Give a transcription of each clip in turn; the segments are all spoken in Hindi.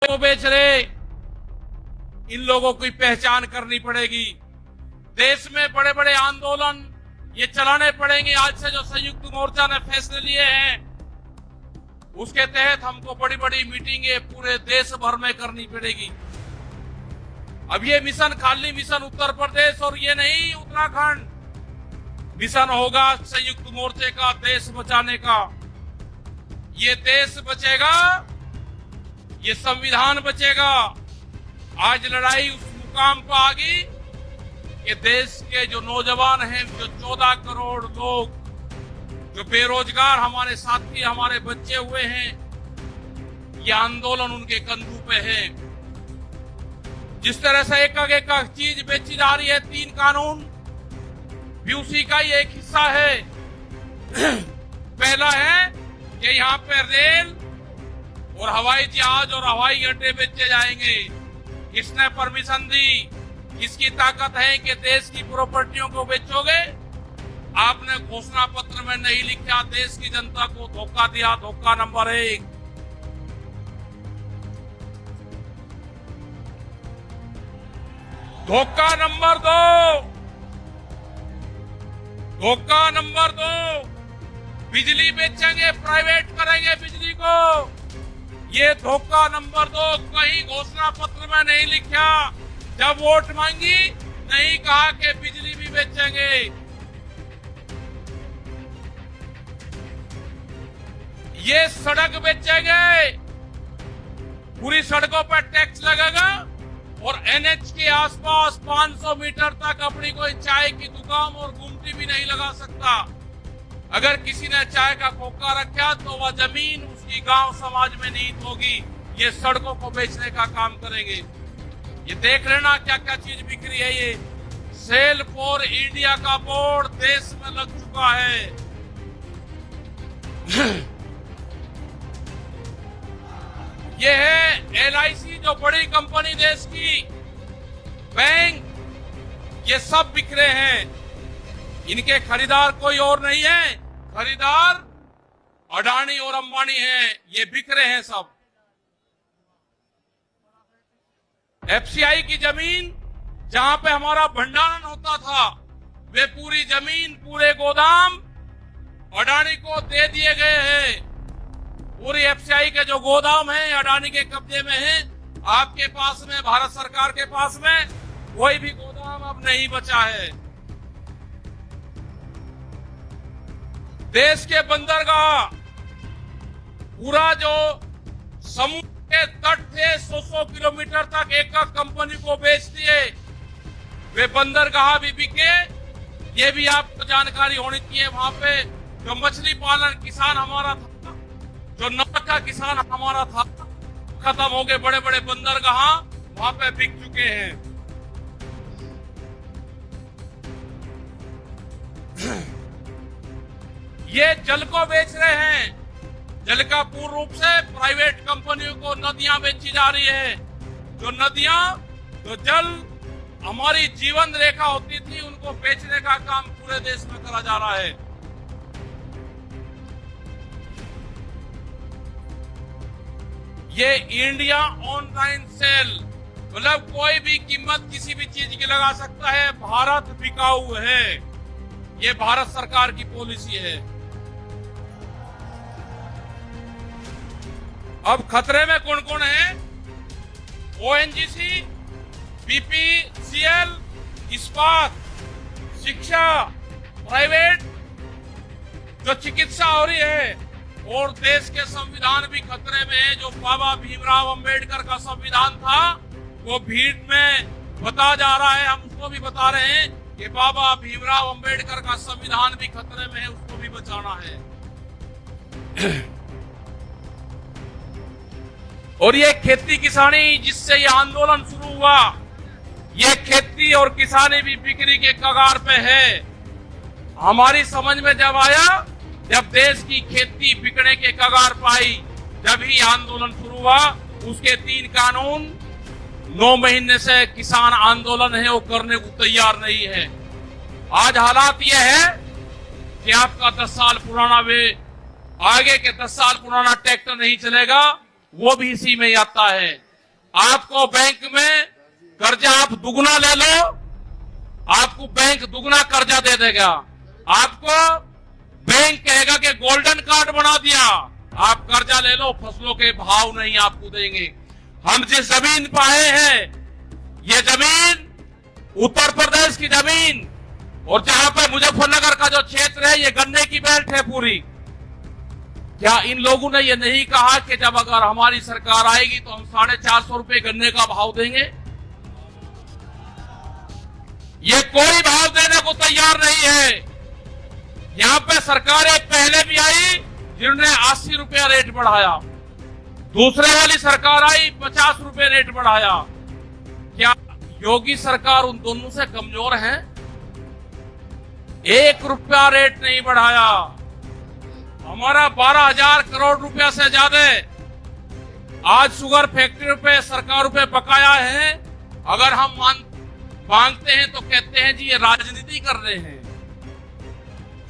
को बेच रहे, इन लोगों की पहचान करनी पड़ेगी। देश में बड़े बड़े आंदोलन ये चलाने पड़ेंगे। आज से जो संयुक्त मोर्चा ने फैसले लिए हैं उसके तहत हमको बड़ी बड़ी मीटिंगें पूरे देश भर में करनी पड़ेगी। अब ये मिशन खाली मिशन उत्तर प्रदेश और ये नहीं उत्तराखंड, मिशन होगा संयुक्त मोर्चे का देश बचाने का। ये देश बचेगा, ये संविधान बचेगा। आज लड़ाई उस मुकाम पर आ गई कि देश के जो नौजवान हैं, जो 14 करोड़ लोग जो बेरोजगार हमारे साथी हमारे बच्चे हुए हैं, ये आंदोलन उनके कंधों पे है। जिस तरह से एक चीज बेची जा रही है, 3 कानून भी उसी का ही एक हिस्सा है। पहला है कि यहाँ पे रेल और हवाई जहाज और हवाई अड्डे बेचे जाएंगे। किसने परमिशन दी? किसकी ताकत है कि देश की प्रॉपर्टियों को बेचोगे? आपने घोषणा पत्र में नहीं लिखा, देश की जनता को धोखा दिया। धोखा नंबर 1। धोखा नंबर 2, धोखा नंबर 2, बिजली बेचेंगे, प्राइवेट करेंगे बिजली को। ये धोखा नंबर 2 कहीं घोषणा पत्र में नहीं लिखा। जब वोट मांगी नहीं कहा कि बिजली भी बेचेंगे। ये सड़क बेचेंगे, पूरी सड़कों पर टैक्स लगेगा और एनएच के आसपास 500 मीटर तक अपनी कोई चाय की दुकान और गुमटी भी नहीं लगा सकता। अगर किसी ने चाय का खोखा रखा तो वह जमीन उसकी गांव समाज में नीत होगी। ये सड़कों को बेचने का काम करेंगे। ये देख लेना क्या क्या चीज बिक्री है। ये सेल फॉर इंडिया का बोर्ड देश में लग चुका है। ये है LIC, जो बड़ी कंपनी देश की, बैंक, ये सब बिखरे हैं। इनके खरीदार कोई और नहीं है, खरीदार अडानी और अंबानी हैं। ये बिखरे हैं सब। FCI की जमीन जहां पे हमारा भंडारण होता था, वे पूरी जमीन, पूरे गोदाम अडानी को दे दिए गए हैं। पूरी FCI के जो गोदाम हैं अडानी के कब्जे में हैं। आपके पास में, भारत सरकार के पास में कोई भी गोदाम अब नहीं बचा है। देश के बंदरगाह, पूरा जो समुद्र के तट थे 100 किलोमीटर तक एक कंपनी को बेच दिए। वे बंदरगाह भी बिके। ये भी आपको जानकारी होनी चाहिए। वहां पे जो मछली पालन किसान हमारा था, जो नमक का किसान हमारा था, खत्म हो गए। बड़े बड़े बंदरगाह वहां पे बिक चुके हैं। ये जल को बेच रहे हैं। जल का पूर्ण रूप से प्राइवेट कंपनियों को नदियां बेची जा रही है। जो नदियां, जो जल हमारी जीवन रेखा होती थी, उनको बेचने का काम पूरे देश में करा जा रहा है। ये इंडिया ऑनलाइन सेल, मतलब कोई भी कीमत किसी भी चीज की लगा सकता है। भारत बिकाऊ है। ये भारत सरकार की पॉलिसी है। अब खतरे में कौन कौन है? ONGC, BPCL, इस्पात, शिक्षा, प्राइवेट, जो चिकित्सा हो रही है, और देश के संविधान भी खतरे में है। जो बाबा भीमराव अंबेडकर का संविधान था, वो भीड़ में बता जा रहा है। हम उसको भी बता रहे हैं कि बाबा भीमराव अंबेडकर का संविधान भी खतरे में है, उसको भी बचाना है। और ये खेती किसानी जिससे ये आंदोलन शुरू हुआ, ये खेती और किसानी भी बिक्री के कगार पे है। हमारी समझ में जब आया, जब देश की खेती बिकने के कगार पाई, जब ही आंदोलन शुरू हुआ। उसके 3 कानून 9 महीने से किसान आंदोलन है, वो करने को तैयार नहीं है। आज हालात ये है कि आपका 10 साल पुराना, वे आगे के 10 साल पुराना ट्रैक्टर नहीं चलेगा, वो भी इसी में आता है। आपको बैंक में कर्जा आप दुगना ले लो, आपको बैंक दुगना कर्जा दे देगा। आपको बैंक कहेगा कि गोल्डन कार्ड बना दिया, आप कर्जा ले लो, फसलों के भाव नहीं आपको देंगे। हम जिस जमीन पर आए हैं, ये जमीन उत्तर प्रदेश की जमीन, और जहां पर मुजफ्फरनगर का जो क्षेत्र है, ये गन्ने की बेल्ट है पूरी। क्या इन लोगों ने ये नहीं कहा कि जब अगर हमारी सरकार आएगी तो हम 450 रुपए गन्ने का भाव देंगे? ये कोई भाव देने को तैयार नहीं है। यहां पे सरकारें पहले भी आई जिन्होंने 80 रुपया रेट बढ़ाया, दूसरे वाली सरकार आई 50 रुपए रेट बढ़ाया। क्या योगी सरकार उन दोनों से कमजोर है? 1 रुपया रेट नहीं बढ़ाया। हमारा 12,000 करोड़ रुपया से ज्यादा आज शुगर फैक्ट्री पे सरकार पे बकाया है। अगर हम मांगते हैं तो कहते हैं जी ये राजनीति कर रहे हैं।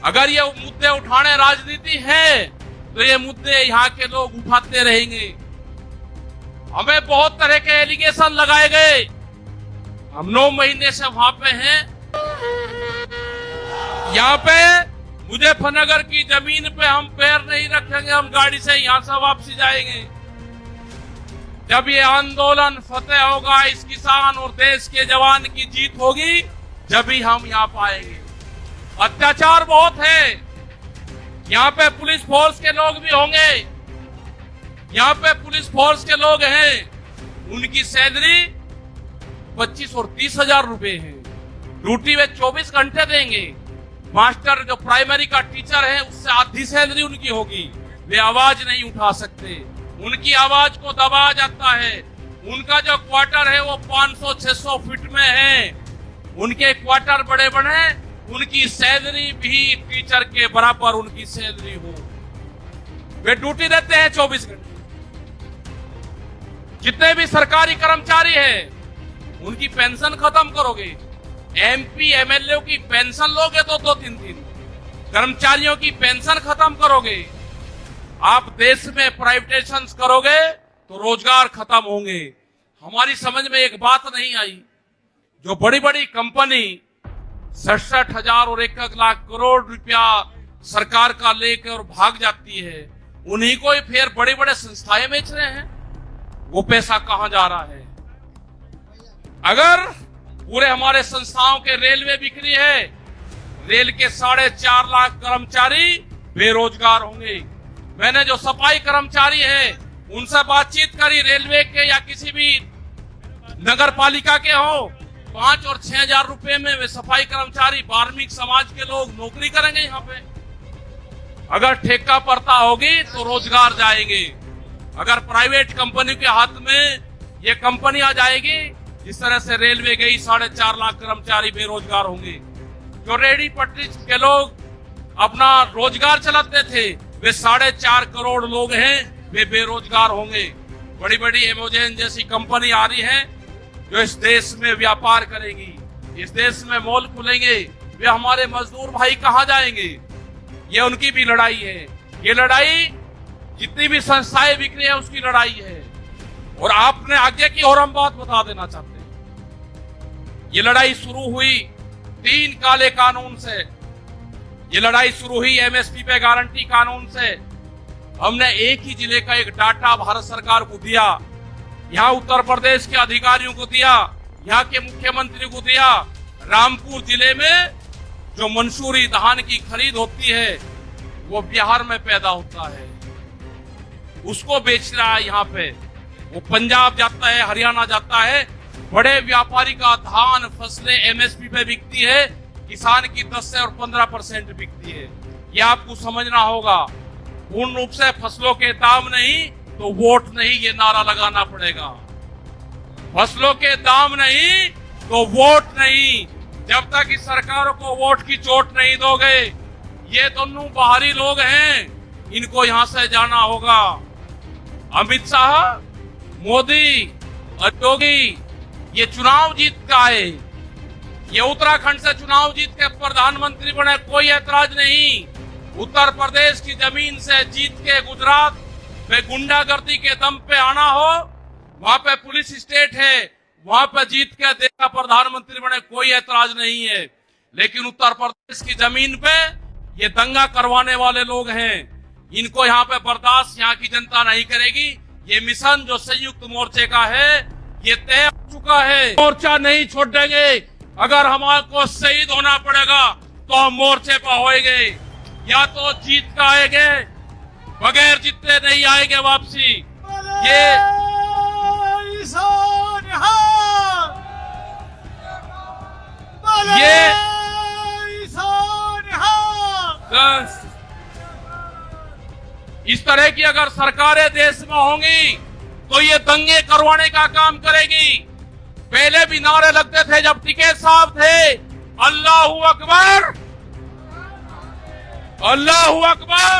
अगर ये मुद्दे उठाने राजनीति है तो ये मुद्दे यहाँ के लोग उठाते रहेंगे। हमें बहुत तरह के एलिगेशन लगाए गए। हम 9 महीने से वहां पे हैं। यहाँ पे मुजफ्फरनगर की जमीन पे हम पैर नहीं रखेंगे, हम गाड़ी से यहां से वापसी जाएंगे। जब ये आंदोलन फतेह होगा, इस किसान और देश के जवान की जीत होगी, जब ही हम यहाँ पाएंगे। अत्याचार बहुत है। यहाँ पे पुलिस फोर्स के लोग भी होंगे, यहाँ पे पुलिस फोर्स के लोग हैं, उनकी सैलरी 25 और 30 हजार रुपए है। ड्यूटी में 24 घंटे देंगे। मास्टर जो प्राइमरी का टीचर है, उससे आधी सैलरी उनकी होगी। वे आवाज नहीं उठा सकते, उनकी आवाज को दबाया जाता है। उनका जो क्वार्टर है वो 500-600 फीट में है। उनके क्वार्टर बड़े बड़े, उनकी सैलरी भी टीचर के बराबर उनकी सैलरी हो। वे ड्यूटी देते हैं 24 घंटे। जितने भी सरकारी कर्मचारी हैं, उनकी पेंशन खत्म करोगे। एमपी एमएलए की पेंशन लोगे तो 2-3 दिन, कर्मचारियों की पेंशन खत्म करोगे। आप देश में प्राइवेटाइजेशन करोगे तो रोजगार खत्म होंगे। हमारी समझ में एक बात नहीं आई, जो बड़ी बड़ी कंपनी 67,000 और 1 लाख करोड़ रुपया सरकार का लेकर भाग जाती है, उन्हीं को ही फिर बड़े बड़े संस्थाएं बेच रहे हैं। वो पैसा कहां जा रहा है? अगर पूरे हमारे संस्थाओं के रेलवे बिक्री है, रेल के 4.5 लाख कर्मचारी बेरोजगार होंगे। मैंने जो सफाई कर्मचारी है उनसे बातचीत करी, रेलवे के या किसी भी नगर पालिका के हो, 5 और 6 हजार रुपए में वे सफाई कर्मचारी वाल्मीकि समाज के लोग नौकरी करेंगे यहाँ पे। अगर ठेका पड़ता होगी तो रोजगार जाएंगे। अगर प्राइवेट कंपनी के हाथ में ये कंपनी आ जाएगी, जिस तरह से रेलवे गई, 4.5 लाख कर्मचारी बेरोजगार होंगे। जो रेडी पटरी के लोग अपना रोजगार चलाते थे, वे 4.5 करोड़ लोग हैं, वे बेरोजगार होंगे। बड़ी बड़ी एमेजॉन जैसी कंपनी आ रही है जो इस देश में व्यापार करेगी, इस देश में मॉल खुलेंगे। वे हमारे मजदूर भाई कहाँ जाएंगे? ये उनकी भी लड़ाई है। ये लड़ाई जितनी भी संस्थाएं बिक रही है उसकी लड़ाई है। और आपने आगे की और हम बात बता देना चाहते हैं। ये लड़ाई शुरू हुई 3 काले कानून से। ये लड़ाई शुरू हुई एमएसपी पे गारंटी कानून से। हमने एक ही जिले का एक डाटा भारत सरकार को दिया, यहाँ उत्तर प्रदेश के अधिकारियों को दिया, यहाँ के मुख्यमंत्री को दिया। रामपुर जिले में जो मंसूरी धान की खरीद होती है वो बिहार में पैदा होता है, उसको बेच रहा है यहाँ पे। वो पंजाब जाता है, हरियाणा जाता है। बड़े व्यापारी का धान फसलें एमएसपी पे बिकती है, किसान की 10 से और 15% बिकती है। ये आपको समझना होगा। पूर्ण रूप से फसलों के दाम नहीं तो वोट नहीं, ये नारा लगाना पड़ेगा। फसलों के दाम नहीं तो वोट नहीं। जब तक इस सरकारों को वोट की चोट नहीं दोगे, ये दोनों बाहरी लोग हैं, इनको यहां से जाना होगा। अमित शाह, मोदी और योगी ये चुनाव जीत का है। ये उत्तराखंड से चुनाव जीत के प्रधानमंत्री बने, कोई ऐतराज नहीं। उत्तर प्रदेश की जमीन से जीत के गुजरात में गुंडागर्दी के दम पे आना हो वहां पे पुलिस स्टेट है, वहां पे जीत के देश प्रधानमंत्री बने, कोई ऐतराज नहीं है। लेकिन उत्तर प्रदेश की जमीन पे ये दंगा करवाने वाले लोग हैं, इनको यहाँ पे बर्दाश्त यहाँ की जनता नहीं करेगी। ये मिशन जो संयुक्त मोर्चे का है ये तय हो चुका है, मोर्चा नहीं छोड़ देंगे। अगर हमारे शहीद होना पड़ेगा तो हम मोर्चे पर होएंगे, या तो जीत का आएंगे, बगैर जीते नहीं आएंगे वापसी। इस तरह की अगर सरकारें देश में होंगी तो ये दंगे करवाने का काम करेगी। पहले भी नारे लगते थे जब टिकैत साहब थे, अल्लाहू अकबर, अल्लाहू अकबर,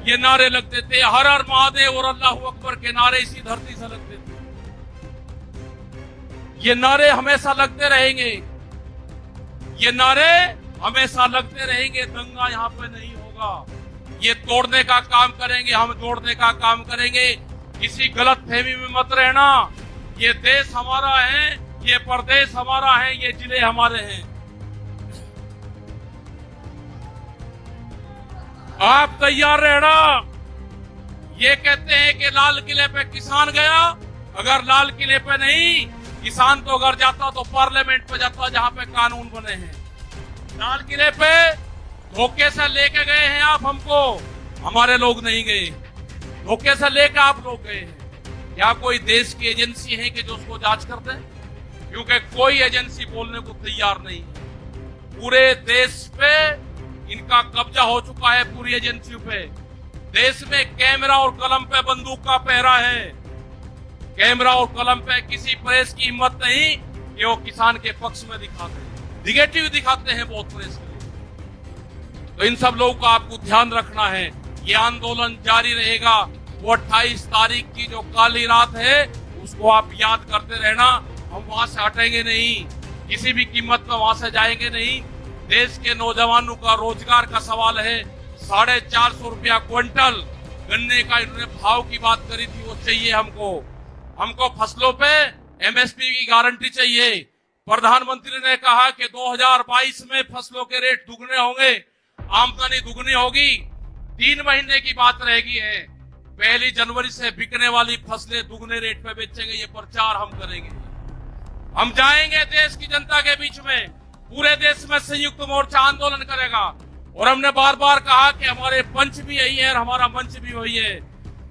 ये नारे लगते थे। हर हर महादेव और अल्लाहू अकबर के नारे इसी धरती से लगते थे। ये नारे हमेशा लगते रहेंगे, ये नारे हमेशा लगते रहेंगे। दंगा यहाँ पे नहीं होगा। ये तोड़ने का काम करेंगे, हम जोड़ने का काम करेंगे। किसी गलत फहमी में मत रहना। ये देश हमारा है, ये प्रदेश हमारा है, ये जिले हमारे हैं। आप तैयार रहना। ये कहते हैं कि लाल किले पे किसान गया, अगर लाल किले पे नहीं, किसान तो अगर जाता तो पार्लियामेंट पे जाता जहां पे कानून बने हैं। लाल किले पे धोखे से लेके गए हैं आप हमको, हमारे लोग नहीं गए। धोखे से लेकर आप लोग गए हैं। क्या कोई देश की एजेंसी है कि जो उसको जांच कर दे? क्योंकि कोई एजेंसी बोलने को तैयार नहीं है। पूरे देश पे इनका कब्जा हो चुका है, पूरी एजेंसियों पे। देश में कैमरा और कलम पे बंदूक का पहरा है। कैमरा और कलम पे किसी प्रेस की हिम्मत नहीं कि वो किसान के पक्ष में दिखाते हैं, निगेटिव दिखाते हैं बहुत प्रेस के लिए। तो इन सब लोगों का आपको ध्यान रखना है। ये आंदोलन जारी रहेगा। वो 28 तारीख की जो काली रात है उसको आप याद करते रहना। हम वहां से हटेंगे नहीं, किसी भी कीमत पर वहां से जाएंगे नहीं। देश के नौजवानों का रोजगार का सवाल है। 450 रुपया क्विंटल गन्ने का इन्होंने भाव की बात करी थी, वो चाहिए हमको। हमको फसलों पे एमएसपी की गारंटी चाहिए। प्रधानमंत्री ने कहा कि 2022 में फसलों के रेट दुगने होंगे, आमदनी दुगनी होगी। 3 महीने की बात रहेगी है। 1 जनवरी से बिकने वाली फसलें दुगने रेट पे बेचेंगे। ये प्रचार हम करेंगे। हम जाएंगे देश की जनता के बीच में, पूरे देश में संयुक्त मोर्चा आंदोलन करेगा। और हमने बार बार कहा कि हमारे पंच भी यही है और हमारा मंच भी वही है।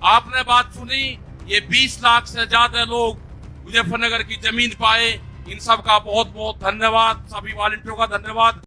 आपने बात सुनी, ये 20 लाख से ज्यादा लोग मुजफ्फरनगर की जमीन पाए। इन सब का बहुत बहुत धन्यवाद, सभी वॉलंटियरों का धन्यवाद।